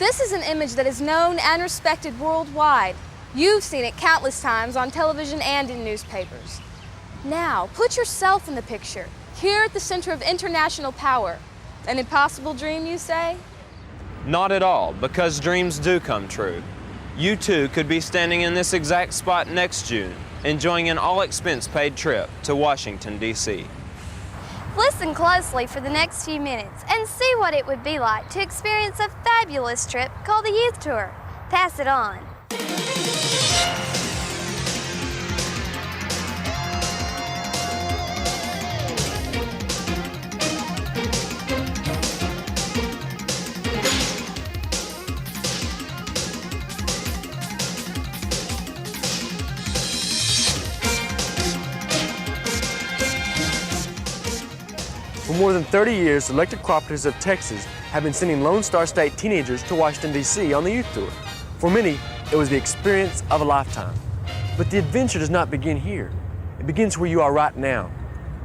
This is an image that is known and respected worldwide. You've seen it countless times on television and in newspapers. Now, put yourself in the picture, here at the center of international power. An impossible dream, you say? Not at all, because dreams do come true. You too could be standing in this exact spot next June, enjoying an all-expense-paid trip to Washington, D.C. Listen closely for the next few minutes and see what it would be like to experience a fabulous trip called the Youth Tour. Pass it on. For more than 30 years, elected cooperatives of Texas have been sending Lone Star State teenagers to Washington, D.C. on the Youth Tour. For many, it was the experience of a lifetime. But the adventure does not begin here. It begins where you are right now.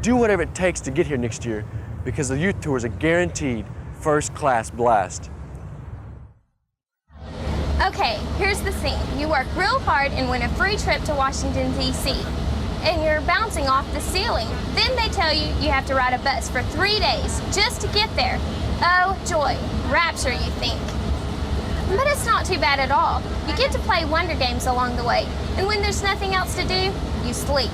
Do whatever it takes to get here next year, because the Youth Tour is a guaranteed first-class blast. Okay, here's the scene. You work real hard and win a free trip to Washington, D.C. And you're bouncing off the ceiling. Then they tell you you have to ride a bus for 3 days just to get there. Oh, joy. Rapture, you think. But it's not too bad at all. You get to play wonder games along the way. And when there's nothing else to do, you sleep.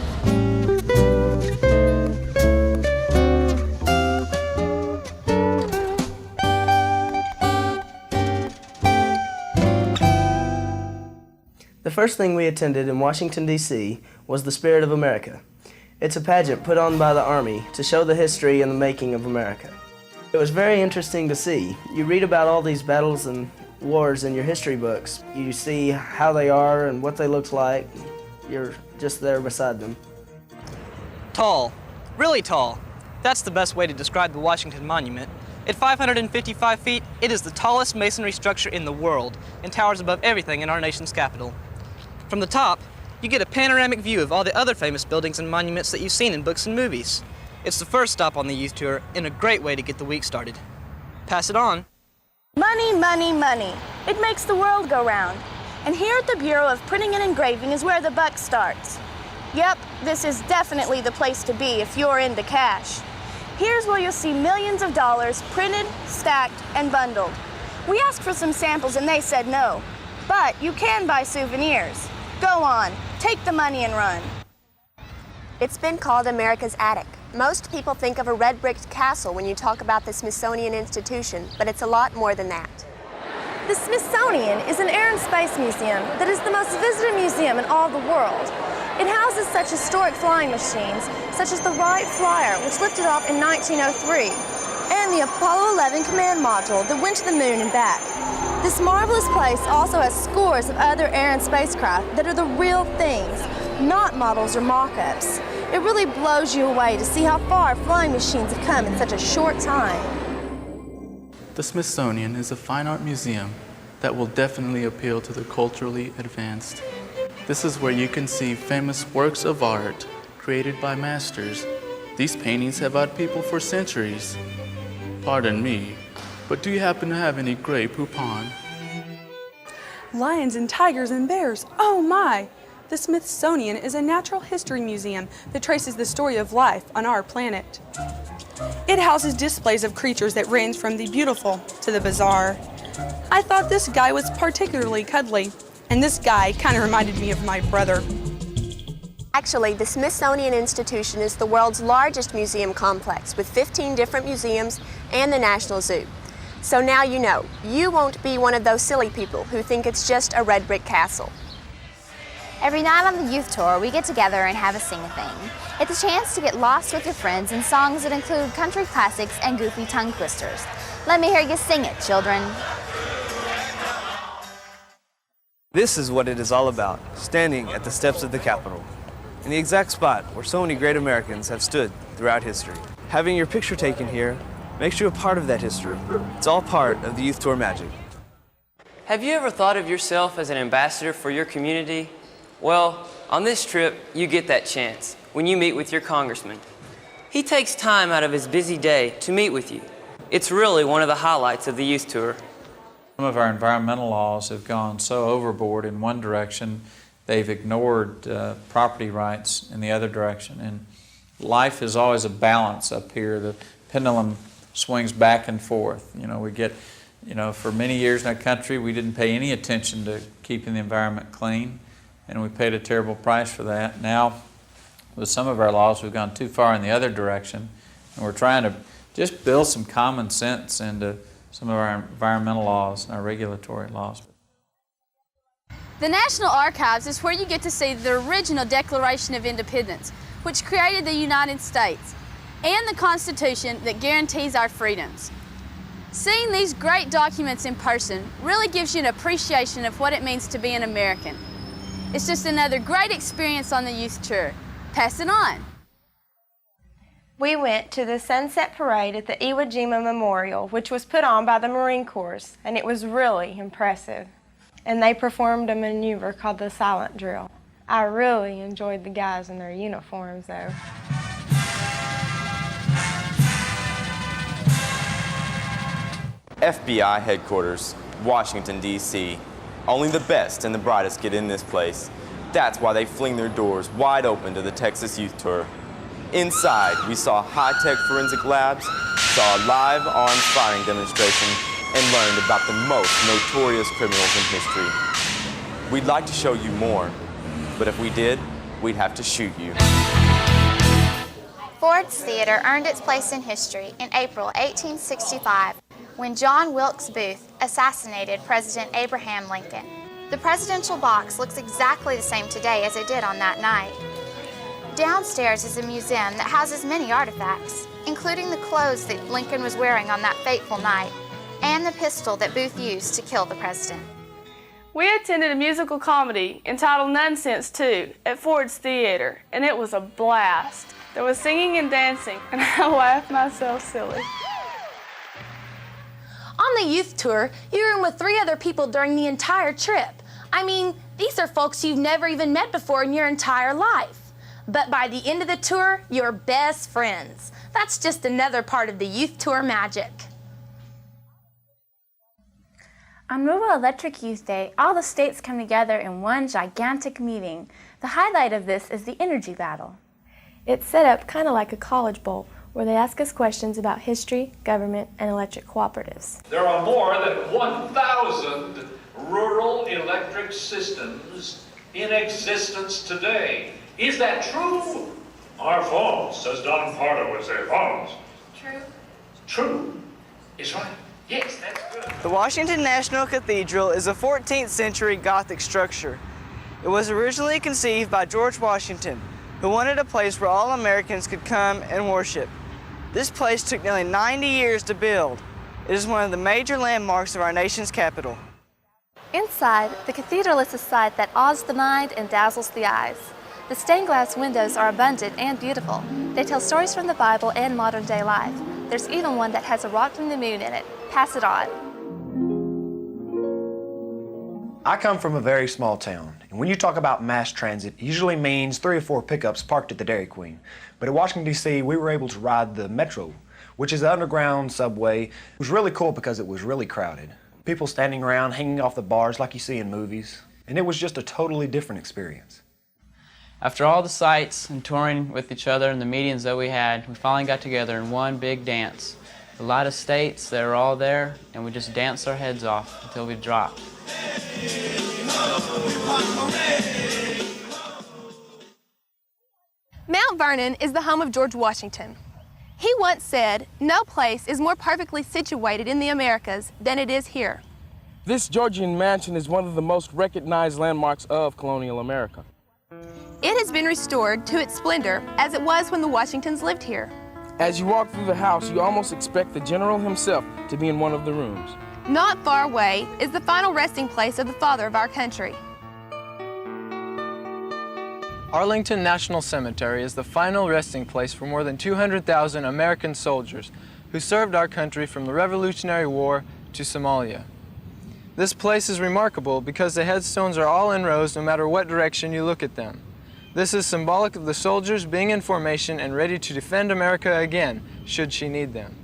The first thing we attended in Washington, D.C. was the Spirit of America. It's a pageant put on by the Army to show the history and the making of America. It was very interesting to see. You read about all these battles and wars in your history books. You see how they are and what they look like. You're just there beside them. Tall. Really tall. That's the best way to describe the Washington Monument. At 555 feet, it is the tallest masonry structure in the world and towers above everything in our nation's capital. From the top, you get a panoramic view of all the other famous buildings and monuments that you've seen in books and movies. It's the first stop on the youth tour and a great way to get the week started. Pass it on. Money, money, money. It makes the world go round. And here at the Bureau of Printing and Engraving is where the buck starts. Yep, this is definitely the place to be if you're into cash. Here's where you'll see millions of dollars printed, stacked, and bundled. We asked for some samples and they said no. But you can buy souvenirs. Go on, take the money and run. It's been called America's Attic. Most people think of a red brick castle when you talk about the Smithsonian Institution, but it's a lot more than that. The Smithsonian is an air and space museum that is the most visited museum in all the world. It houses such historic flying machines, such as the Wright Flyer, which lifted off in 1903, and the Apollo 11 command module that went to the moon and back. This marvelous place also has scores of other air and spacecraft that are the real things, not models or mock-ups. It really blows you away to see how far flying machines have come in such a short time. The Smithsonian is a fine art museum that will definitely appeal to the culturally advanced. This is where you can see famous works of art created by masters. These paintings have had people for centuries. Pardon me, but do you happen to have any gray poupon? Lions and tigers and bears, oh my! The Smithsonian is a natural history museum that traces the story of life on our planet. It houses displays of creatures that range from the beautiful to the bizarre. I thought this guy was particularly cuddly, and this guy kind of reminded me of my brother. Actually, the Smithsonian Institution is the world's largest museum complex with 15 different museums and the National Zoo. So now you know, you won't be one of those silly people who think it's just a red brick castle. Every night on the youth tour, we get together and have a sing-a-thing. It's a chance to get lost with your friends in songs that include country classics and goofy tongue twisters. Let me hear you sing it, children. This is what it is all about, standing at the steps of the Capitol, in the exact spot where so many great Americans have stood throughout history. Having your picture taken here makes you a part of that history. It's all part of the Youth Tour magic. Have you ever thought of yourself as an ambassador for your community? Well, on this trip, you get that chance when you meet with your congressman. He takes time out of his busy day to meet with you. It's really one of the highlights of the youth tour. Some of our environmental laws have gone so overboard in one direction, they've ignored property rights in the other direction. And life is always a balance up here. The pendulum swings back and forth. We get, for many years in our country, we didn't pay any attention to keeping the environment clean, and we paid a terrible price for that. Now, with some of our laws, we've gone too far in the other direction, and we're trying to just build some common sense into some of our environmental laws and our regulatory laws. The National Archives is where you get to see the original Declaration of Independence, which created the United States, and the Constitution that guarantees our freedoms. Seeing these great documents in person really gives you an appreciation of what it means to be an American. It's just another great experience on the youth tour. Pass it on. We went to the Sunset Parade at the Iwo Jima Memorial, which was put on by the Marine Corps, and it was really impressive. And they performed a maneuver called the silent drill. I really enjoyed the guys in their uniforms, though. FBI headquarters, Washington, D.C. Only the best and the brightest get in this place. That's why they fling their doors wide open to the Texas Youth Tour. Inside, we saw high-tech forensic labs, saw a live arms firing demonstration, and learned about the most notorious criminals in history. We'd like to show you more, but if we did, we'd have to shoot you. Ford's Theater earned its place in history in April 1865 when John Wilkes Booth assassinated President Abraham Lincoln. The presidential box looks exactly the same today as it did on that night. Downstairs is a museum that houses many artifacts, including the clothes that Lincoln was wearing on that fateful night and the pistol that Booth used to kill the president. We attended a musical comedy entitled Nonsense 2 at Ford's Theater, and it was a blast. There was singing and dancing, and I laughed myself silly. On the youth tour, you room with 3 other people during the entire trip. I mean, these are folks you've never even met before in your entire life. But by the end of the tour, you're best friends. That's just another part of the youth tour magic. On Rural Electric Youth Day, all the states come together in one gigantic meeting. The highlight of this is the energy battle. It's set up kind of like a college bowl, where they ask us questions about history, government, and electric cooperatives. There are more than 1,000 rural electric systems in existence today. Is that true? Our phones, as Don Pardo would say, phones. True. True is right. Yes, that's good. The Washington National Cathedral is a 14th century Gothic structure. It was originally conceived by George Washington, who wanted a place where all Americans could come and worship. This place took nearly 90 years to build. It is one of the major landmarks of our nation's capital. Inside, the cathedral is a sight that awes the mind and dazzles the eyes. The stained glass windows are abundant and beautiful. They tell stories from the Bible and modern day life. There's even one that has a rock from the moon in it. Pass it on. I come from a very small town, and when you talk about mass transit, it usually means 3 or 4 pickups parked at the Dairy Queen. But at Washington, D.C., we were able to ride the Metro, which is the underground subway. It was really cool because it was really crowded. People standing around, hanging off the bars like you see in movies, and it was just a totally different experience. After all the sights and touring with each other and the meetings that we had, we finally got together in one big dance. A lot of states that were all there, and we just danced our heads off until we dropped. Mount Vernon is the home of George Washington. He once said, "No place is more perfectly situated in the Americas than it is here." This Georgian mansion is one of the most recognized landmarks of colonial America. It has been restored to its splendor as it was when the Washingtons lived here. As you walk through the house, you almost expect the general himself to be in one of the rooms. Not far away is the final resting place of the father of our country. Arlington National Cemetery is the final resting place for more than 200,000 American soldiers who served our country from the Revolutionary War to Somalia. This place is remarkable because the headstones are all in rows no matter what direction you look at them. This is symbolic of the soldiers being in formation and ready to defend America again, should she need them.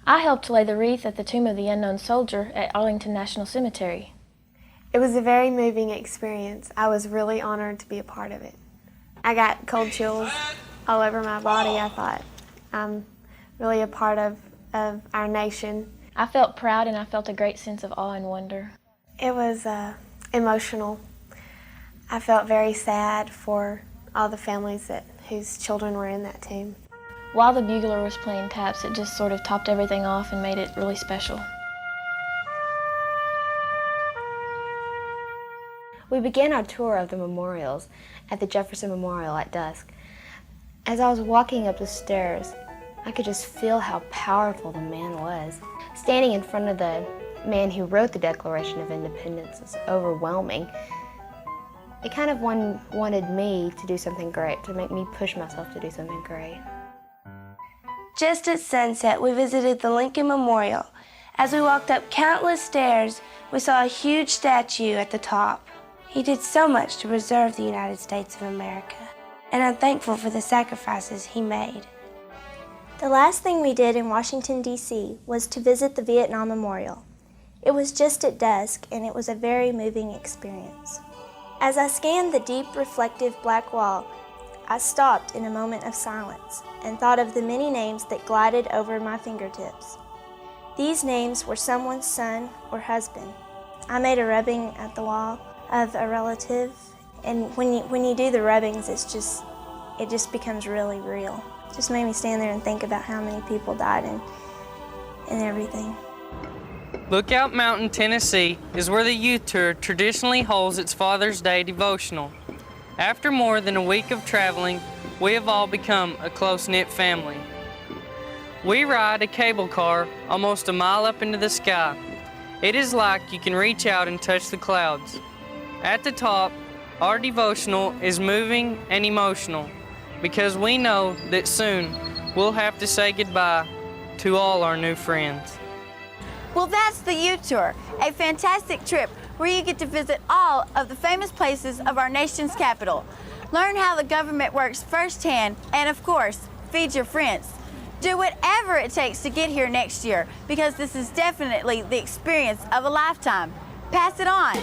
I helped lay the wreath at the Tomb of the Unknown Soldier at Arlington National Cemetery. It was a very moving experience. I was really honored to be a part of it. I got cold chills all over my body. I thought, I'm really a part of our nation. I felt proud and I felt a great sense of awe and wonder. It was emotional. I felt very sad for all the families whose children were in that tomb. While the bugler was playing taps, it just sort of topped everything off and made it really special. We began our tour of the memorials at the Jefferson Memorial at dusk. As I was walking up the stairs, I could just feel how powerful the man was. Standing in front of the man who wrote the Declaration of Independence was overwhelming. It kind of wanted me to do something great, to make me push myself to do something great. Just at sunset, we visited the Lincoln Memorial. As we walked up countless stairs, we saw a huge statue at the top. He did so much to preserve the United States of America, and I'm thankful for the sacrifices he made. The last thing we did in Washington, D.C. was to visit the Vietnam Memorial. It was just at dusk, and it was a very moving experience. As I scanned the deep, reflective black wall, I stopped in a moment of silence and thought of the many names that glided over my fingertips. These names were someone's son or husband. I made a rubbing at the wall of a relative, and when you do the rubbings, it just becomes really real. It just made me stand there and think about how many people died and everything. Lookout Mountain, Tennessee is where the Youth Tour traditionally holds its Father's Day devotional. After more than a week of traveling, we have all become a close-knit family. We ride a cable car almost a mile up into the sky. It is like you can reach out and touch the clouds. At the top, our devotional is moving and emotional because we know that soon we'll have to say goodbye to all our new friends. Well, that's the Youth Tour, a fantastic trip where you get to visit all of the famous places of our nation's capital, learn how the government works firsthand, and of course, feed your friends. Do whatever it takes to get here next year because this is definitely the experience of a lifetime. Pass it on.